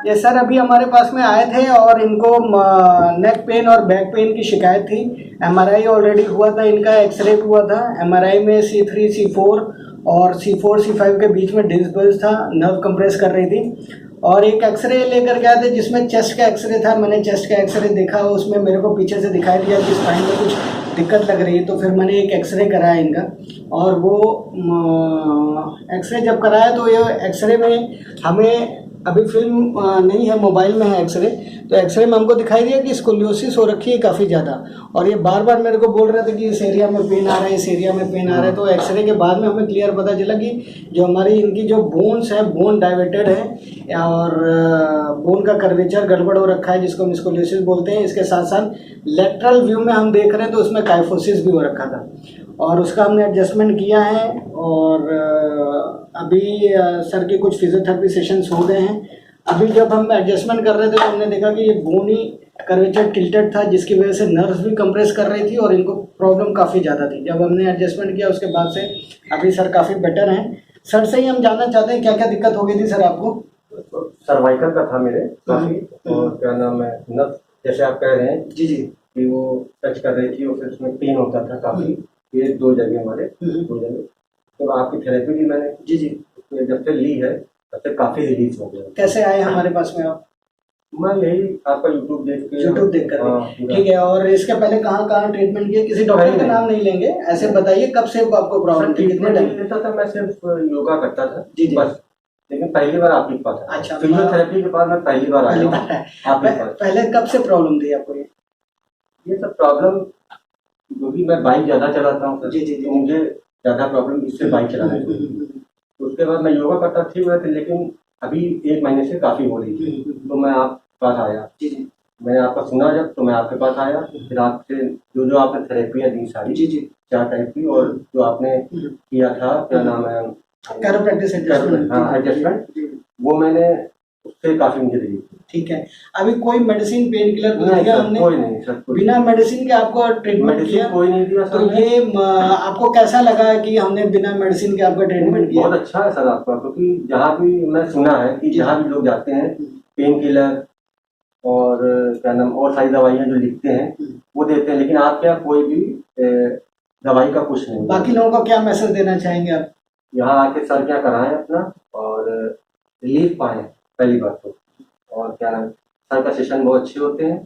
ये सर अभी हमारे पास में आए थे और इनको नेक पेन और बैक पेन की शिकायत थी। एमआरआई ऑलरेडी हुआ था, इनका एक्सरे भी हुआ था। एमआरआई में C3 C4 और C4 C5 के बीच में डिस्क बल्ज था, नर्व कंप्रेस कर रही थी। और एक एक्सरे लेकर गए थे जिसमें चेस्ट का एक्सरे था। मैंने चेस्ट का एक्सरे देखा, उसमें मेरे को पीछे से दिखाई दिया कि स्पाइन में कुछ दिक्कत लग रही है, तो फिर मैंने एक एक्सरे कराया इनका। और वो एक्सरे जब कराया तो ये एक्सरे में हमें अभी फिल्म नहीं है, मोबाइल में है एक्सरे। तो एक्सरे में हमको दिखाई दिया कि स्कोलियोसिस हो रखी है काफ़ी ज़्यादा। और ये बार बार मेरे को बोल रहे थे कि इस एरिया में पेन आ रहा है, इस एरिया में पेन आ रहा है। तो एक्सरे के बाद में हमें क्लियर पता चला कि जो हमारी इनकी जो बोन्स हैं, बोन डाइवेटेड है और बोन का कर्वेचर गड़बड़ हो रखा है, जिसको हम स्कोलियोसिस बोलते हैं। इसके साथ साथ लेटरल व्यू में हम देख रहे हैं तो उसमें काइफोसिस भी हो रखा था और उसका हमने एडजस्टमेंट किया है। और अभी सर के कुछ फिजियोथेरेपी सेशंस हो गए हैं। अभी जब हम एडजस्टमेंट कर रहे थे तो हमने देखा कि ये बोन ही कर्वेचर टिल्टेड था, जिसकी वजह से नर्व्स भी कंप्रेस कर रही थी और इनको प्रॉब्लम काफ़ी ज़्यादा थी। जब हमने एडजस्टमेंट किया उसके बाद से अभी सर काफ़ी बेटर हैं। सर से ही हम जानना चाहते हैं क्या क्या दिक्कत हो गई थी सर आपको? सर्वाइकल का था मेरे काफी, और क्या नाम है नस, जैसे आप कह रहे हैं जी जी कि वो टच कर रही थी और फिर उसमें पेन होता था काफी। ये 2 जगह हमारे 2 जगह। तो आपकी थेरेपी भी मैंने जी जी जब से ली है तब से काफी रिलीज हो गया। कैसे आए हमारे पास में आप? मैं यही आपका यूट्यूब देख के। यूट्यूब देख कर। ठीक है। और इसके पहले कहाँ कहाँ ट्रीटमेंट किए? किसी डॉक्टर का नाम नहीं लेंगे, ऐसे बताइए कब से आपको प्रॉब्लम थी, कितने टाइम? लेता था, मैं सिर्फ योगा करता था जी जी बस। लेकिन पहली बार आपके पास आया। अच्छा, फिजियोथेरेपी के बाद मैं पहली बार आया आपके पास। पहले कब से प्रॉब्लम थी आपको? ये सब प्रॉब्लम क्योंकि मैं बाइक ज्यादा चलाता हूँ, जी जी जी, मुझे ज्यादा प्रॉब्लम इससे बाइक चलाने की। उसके बाद मैं योगा करता ठीक हुआ था, लेकिन अभी 1 महीने से काफी हो रही थी। तो मैं आपके पास आया। जी जी मैंने आपका सुना जब, तो मैं आपके पास आया। फिर आपसे जो आपने थेरेपियाँ दी सारी, जी जी 4 टाइप की, और जो आपने किया था क्या नाम है कैरोप्रैक्टिस एडजस्टमेंट, हाँ एडजस्टमेंट, वो मैंने उससे काफी मुझे दी। ठीक है। अभी कोई मेडिसिन पेन किलर कुछ दिया हमने? कोई नहीं सर, बिना मेडिसिन के आपको ट्रीटमेंट किया? कोई नहीं दिया तो ये आपको कैसा लगा कि हमने बिना मेडिसिन के आपका ट्रीटमेंट किया? बहुत अच्छा है सर आपका, क्योंकि जहाँ भी मैं सुना है कि जहाँ भी लोग जाते हैं पेन किलर और क्या नाम और सारी दवाइयाँ जो लिखते हैं वो देते हैं, लेकिन आपके यहाँ कोई भी दवाई का कुछ नहीं। बाकी लोगों को क्या मैसेज देना चाहेंगे आप? यहाँ आके सर क्या कराएं अपना और रिलीफ पाएं पहली बात तो। और क्या सर का सेशन बहुत अच्छे होते हैं।